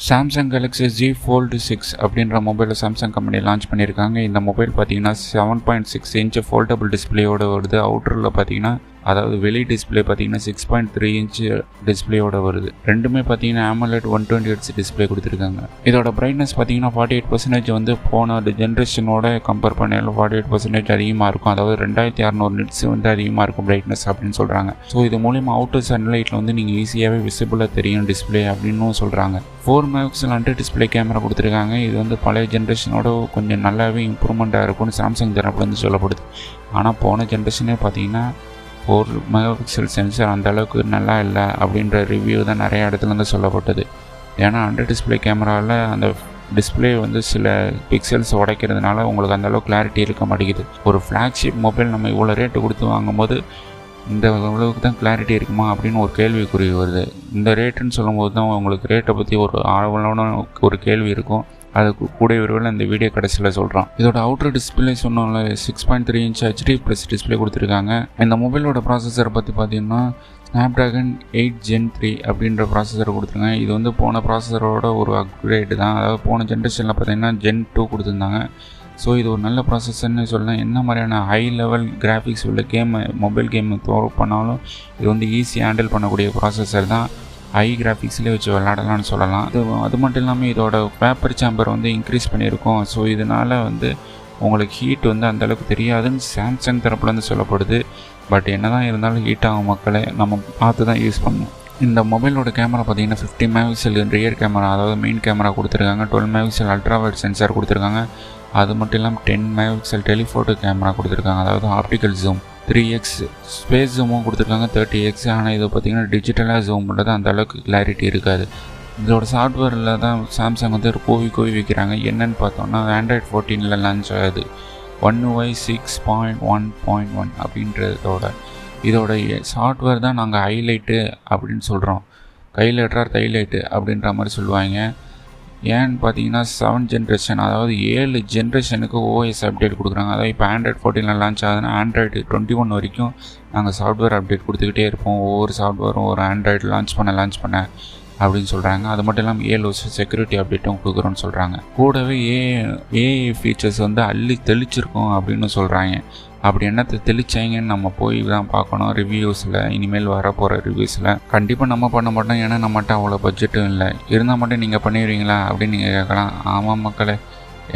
Samsung Galaxy Z Fold 6 அப்படின்ற மொபைலை Samsung company launch பண்ணியிருக்காங்க. இந்த மொபைல் பார்த்தீங்கன்னா 7.6 இன்ச் ஃபோல்டபுள் டிஸ்பிளேயோட வருது. அவுட்டரில் பார்த்தீங்கன்னா அதாவது வெளி டிஸ்பிளே பார்த்தீங்கன்னா 6.3 இன்ச் டிஸ்பிளேயோட வருது. ரெண்டுமே பார்த்தீங்கன்னா AMOLED 120Hz டிஸ்பிளே கொடுத்துருக்காங்க. இதோட பிரைட்னஸ் பார்த்தீங்கன்னா 48% வந்து போன ஜென்ரேஷனோட கம்பேர் பண்ணாலும் 48% அதிகமாக இருக்கும். அதாவது 2600 நிட்ஸ் வந்து அதிகமாக இருக்கும் பிரைட்னஸ் அப்படின்னு சொல்கிறாங்க. ஸோ இது மூலிமா அவுட்டர் சன்லைட்டில் வந்து நீங்கள் ஈஸியாகவே விசிபிளாக தெரியும் டிஸ்பிளே அப்படின்னு சொல்கிறாங்க. 4 மெகாபிக்சல் அண்டர் டிஸ்பிளே கேமரா கொடுத்துருக்காங்க. இது வந்து பழைய ஜென்ரேஷனோட கொஞ்சம் நல்லாவே இம்ப்ரூவ்மெண்ட்டாக இருக்கும்னு சாம்சங் தரப்புலேருந்து சொல்லப்படுது. ஆனால் போன ஜென்ரேஷனே பார்த்தீங்கன்னா 4 மெகாபிக்சல் சென்சார் அந்தளவுக்கு நல்லா இல்லை அப்படின்ற ரிவ்யூ தான் நிறைய இடத்துலேருந்து சொல்லப்பட்டது. ஏன்னா அண்டர் டிஸ்பிளே கேமராவில் அந்த டிஸ்பிளே வந்து சில பிக்சல்ஸ் உடைக்கிறதுனால உங்களுக்கு அந்தளவுக்கு கிளாரிட்டி இருக்க மாட்டேங்குது. ஒரு ஃப்ளாக்ஷிப் மொபைல் நம்ம இவ்வளோ ரேட்டு கொடுத்து வாங்கும்போது இந்த அளவுக்கு தான் கிளாரிட்டி இருக்குமா அப்படின்னு ஒரு கேள்விக்குறி வருது. இந்த ரேட்டுன்னு சொல்லும்போது தான் உங்களுக்கு ரேட்டை பற்றி ஒரு ஆவலான ஒரு கேள்வி இருக்கும். அதுக்கு கூட விரைவில் இந்த வீடியோ கடைசியில் சொல்கிறோம். இதோட அவுட்டர் டிஸ்பிளே சொன்னோம்ல 6.3 இன்ச் HD+ டிஸ்பிளே கொடுத்துருக்காங்க. இந்த மொபைலோட ப்ராசஸரை பற்றி பார்த்தீங்கன்னா Snapdragon 8 Gen 3 அப்படின்ற ப்ராசஸர் கொடுத்துருக்காங்க. இது வந்து போன ப்ராசஸரோட ஒரு அப்கிரேடு தான். அதாவது போன ஜென்ரேஷனில் பார்த்தீங்கன்னா Gen 2 கொடுத்துருந்தாங்க. ஸோ இது ஒரு நல்ல ப்ராசஸர்னு சொல்லலாம். என்ன மாதிரியான ஹை லெவல் கிராஃபிக்ஸ் உள்ள மொபைல் கேம் த்ரோ பண்ணாலும் இது வந்து ஈஸியாக ஹேண்டில் பண்ணக்கூடிய ப்ராசஸர் தான். ஹை கிராஃபிக்ஸ்லேயே வச்சு விளாடலாம்னு சொல்லலாம். அது மட்டும் இல்லாமல் இதோட பேப்பர் சேம்பர் வந்து இன்க்ரீஸ் பண்ணியிருக்கோம். ஸோ இதனால் வந்து உங்களுக்கு ஹீட் வந்து அந்தளவுக்கு தெரியாதுன்னு சாம்சங் தரப்புலேருந்து சொல்லப்படுது. பட் என்ன தான் இருந்தாலும் ஹீட் ஆகும் மக்களே, நம்ம பார்த்து தான் யூஸ் பண்ணணும். இந்த மொபைலோட கேமரா பார்த்தீங்கன்னா 50 மெகாபிக்சல் ரியர் கேமரா, அதாவது மெயின் கேமரா கொடுத்துருக்காங்க. 12 மெகாபிக்சல் அல்ட்ரா வைட் சென்சார் கொடுத்துருக்காங்க. அது மட்டும் இல்லாமல் 10 மெகாபிக்சல் டெலிஃபோட்டோ கேமரா கொடுத்துருக்காங்க, அதாவது ஆப்டிக்கல் ஜூம். 3x ஸ்பேஸ் ஜூமும் கொடுத்துருக்காங்க 30x. ஆனால் இது பார்த்திங்கன்னா டிஜிட்டலாக ஜூம் பண்ணுறது அந்த அளவுக்கு கிளாரிட்டி இருக்காது. இதோட சாஃப்ட்வேரில் தான் சாம்சங் வந்து ஒரு கோவி வைக்கிறாங்க. என்னென்னு பார்த்தோம்னா Android 14 லான்ச் ஆகுது. One UI 6.1.1 அப்படின்றதோட இதோட சாஃப்ட்வேர் தான் நாங்கள் ஹைலைட்டு அப்படின்னு சொல்கிறோம். கைலைட்டர் தைலைட்டு அப்படின்ற மாதிரி சொல்லுவாங்க. ஏன்னு பார்த்தீங்கன்னா 7 ஜென்ரேஷன், அதாவது 7 ஜென்ரேஷனுக்கு OS அப்டேட் கொடுக்குறாங்க. அதாவது இப்போ Android 14 லான்ச் ஆகுதுன்னா Android 21 வரைக்கும் நாங்கள் சாஃப்ட்வேர் அப்டேட் கொடுத்துக்கிட்டே இருப்போம். ஒவ்வொரு சாஃப்ட்வேரும் ஒரு Android லான்ச் பண்ண அப்படின்னு சொல்கிறாங்க. அது மட்டும் இல்லாமல் 7 வருஷம் செக்யூரிட்டி அப்டேட்டும் கொடுக்குறோன்னு சொல்கிறாங்க. கூடவே ஏஐ ஃபீச்சர்ஸ் வந்து அள்ளி தெளிச்சிருக்கோம் அப்படின்னு சொல்கிறாங்க. அப்படி என்னத்தை தெளிச்சாங்கன்னு நம்ம போய் தான் பார்க்கணும். ரிவ்யூஸில் இனிமேல் வரப்போகிற ரிவ்யூஸில் கண்டிப்பாக நம்ம பண்ண மாட்டோம். ஏன்னா நம்மகிட்ட அவ்வளோ பட்ஜெட்டும் இல்லை. இருந்தால் மட்டும் நீங்கள் பண்ணிடுவீங்களா அப்படின்னு நீங்கள் கேட்கலாம். ஆமாம் மக்களே,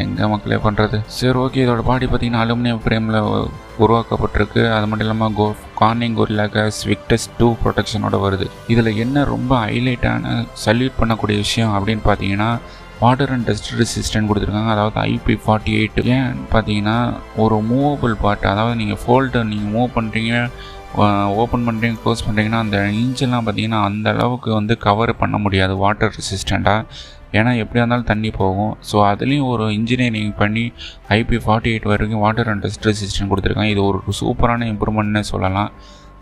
எங்கள் மக்களே பண்ணுறது. சரி, ஓகே. இதோட பாடி பார்த்திங்கன்னா அலுமினியம் ஃப்ரேமில் உருவாக்கப்பட்டிருக்கு. அது மட்டும் இல்லாமல் கார்னிங் கொரில்லா கிளாஸ் விக்டஸ் 2 ப்ரொடெக்ஷனோட வருது. இதில் என்ன ரொம்ப ஹைலைட்டான சல்யூட் பண்ணக்கூடிய விஷயம் அப்படின்னு பார்த்தீங்கன்னா வாட்டர் அண்ட் டஸ்ட் ரெசிஸ்டன்ட் கொடுத்துருக்காங்க, அதாவது IP48. ஏன் பார்த்தீங்கன்னா ஒரு மூவபிள் பார்ட், அதாவது நீங்கள் ஃபோல்டை நீங்கள் மூவ் பண்ணுறீங்க, ஓப்பன் பண்ணுறீங்க, க்ளோஸ் பண்ணுறீங்கன்னா அந்த இன்ச்செல்லாம் பார்த்தீங்கன்னா அந்த அளவுக்கு வந்து கவர் பண்ண முடியாது வாட்டர் ரெசிஸ்டண்ட்டாக. ஏன்னா எப்படியா இருந்தாலும் தண்ணி போகும். ஸோ அதுலேயும் ஒரு இன்ஜினியரிங் பண்ணி IP48 வரைக்கும் வாட்டர் அண்ட் டஸ்ட் ரெசிஸ்டன்ட் கொடுத்துருக்காங்க. இது ஒரு சூப்பரான இம்ப்ரூவ்மெண்ட்னு சொல்லலாம்.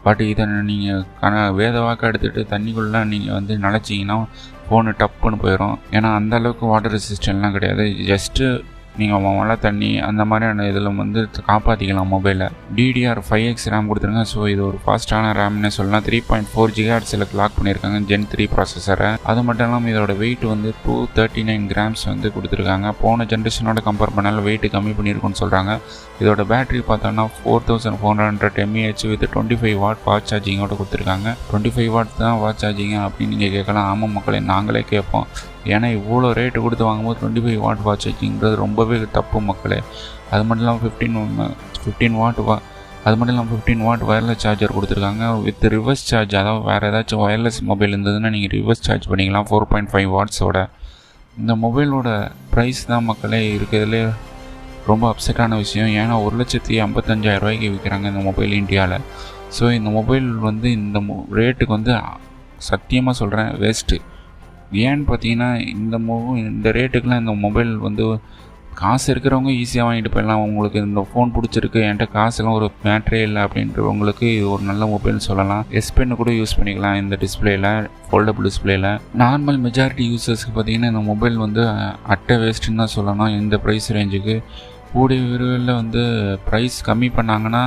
பட் இதை நீங்கள் வேத வாக்க எடுத்துகிட்டு தண்ணிக்குள்ளே நீங்கள் வந்து நினச்சிங்கன்னா ஃபோனு டப்புன்னு போயிடும். ஏன்னா அந்தளவுக்கு வாட்டர் ரெசிஸ்டன்ட்லாம் கிடையாது. ஜஸ்ட்டு நீங்கள் மழை தண்ணி அந்த மாதிரியான இதில் வந்து காப்பாற்றிக்கலாம் மொபைலை. DDR5X ரேம் கொடுத்துருங்க. ஸோ இது ஒரு ஃபாஸ்ட்டான ரேம்னு சொல்லலாம். 3.4 GHz லாக் பண்ணியிருக்காங்க Gen 3 ப்ராசஸரை. அது மட்டும் இல்லாமல் இதோட வெயிட் வந்து 239 கிராம்ஸ் வந்து கொடுத்துருக்காங்க. போன ஜென்ரேஷனோட கம்பேர் பண்ணாலும் வெயிட் கம்மி பண்ணியிருக்குன்னு சொல்கிறாங்க. இதோட பேட்டரி பார்த்தோன்னா 4400 mAh வித் 25 வாட் ஃபாஸ்ட் சார்ஜிங்கோட கொடுத்துருக்காங்க. 25 வாட் தான் ஃபாஸ்ட் சார்ஜிங்க அப்படின்னு நீங்கள் கேட்கலாம். ஆமாம் மக்களே, நாங்களே கேட்போம். ஏன்னா இவ்வளோ ரேட்டு கொடுத்து வாங்கும்போது 25 வாட் ஃபாஸ்ட் சார்ஜிங்கிறது ரொம்பவே தப்பு மக்களே. அது மட்டும் இல்லாமல் 15 வாட் வயர்லெஸ் சார்ஜர் கொடுத்துருக்காங்க வித் ரிவர்ஸ் சார்ஜ். அதாவது வேறு ஏதாச்சும் வயர்லெஸ் மொபைல் இருந்ததுன்னா நீங்கள் ரிவர்ஸ் சார்ஜ் பண்ணிக்கலாம் 4.5 வாட்ஸோட. இந்த மொபைலோட ப்ரைஸ் தான் மக்களே இருக்கிறதுலே ரொம்ப அப்செட்டான விஷயம். ஏன்னா 1,55,000 ரூபாய்க்கு விற்கிறாங்க இந்த மொபைல் இந்தியாவில். ஸோ இந்த மொபைல் வந்து இந்த ரேட்டுக்கு வந்து சத்தியமாக சொல்கிறேன் வேஸ்ட்டு. ஏன்னு பார்த்தீங்கன்னா இந்த ரேட்டுக்கெலாம் இந்த மொபைல் வந்து காசு இருக்கிறவங்க ஈஸியாக வாங்கிட்டு போயிடலாம். உங்களுக்கு இந்த ஃபோன் பிடிச்சிருக்கு, என்கிட்ட காசுலாம் ஒரு மேட்ரே இல்லை அப்படின்றவங்களுக்கு இது ஒரு நல்ல மொபைல்னு சொல்லலாம். S Pen கூட யூஸ் பண்ணிக்கலாம் இந்த டிஸ்பிளேயில், ஃபோல்டபுள் டிஸ்பிளேயில். நார்மல் மெஜாரிட்டி யூசர்ஸ்க்கு பார்த்திங்கன்னா இந்த மொபைல் வந்து அட்டை வேஸ்ட்டுன்னு தான் சொல்லணும். இந்த ப்ரைஸ் ரேஞ்சுக்கு கூடிய விரைவில் வந்து ப்ரைஸ் கம்மி பண்ணாங்கன்னா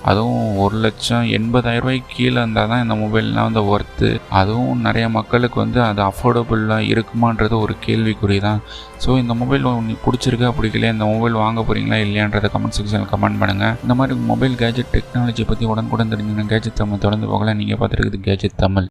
அதுவும் 1,80,000 கீழே இருந்தால் தான் இந்த மொபைல்லாம் வந்து ஒர்த்து. அதுவும் நிறைய மக்களுக்கு வந்து அது அஃபோர்டபுளாக இருக்குமான்றது ஒரு கேள்விக்குறி தான். ஸோ இந்த மொபைல் உங்களுக்கு பிடிச்சிருக்கா பிடிக்கலையா, இந்த மொபைல் வாங்க போகிறீங்களா இல்லையான்றதை கமெண்ட் செக்ஷனில் கமெண்ட் பண்ணுங்கள். இந்த மாதிரி மொபைல் கேஜெட் டெக்னாலஜி பற்றி உடனுக்குடன் தெரிஞ்சுக்கணும். கேஜெட் தமிழ் தொடர்ந்து போகலாம். நீங்கள் பார்த்துருக்குது கேஜெட் தமிழ்.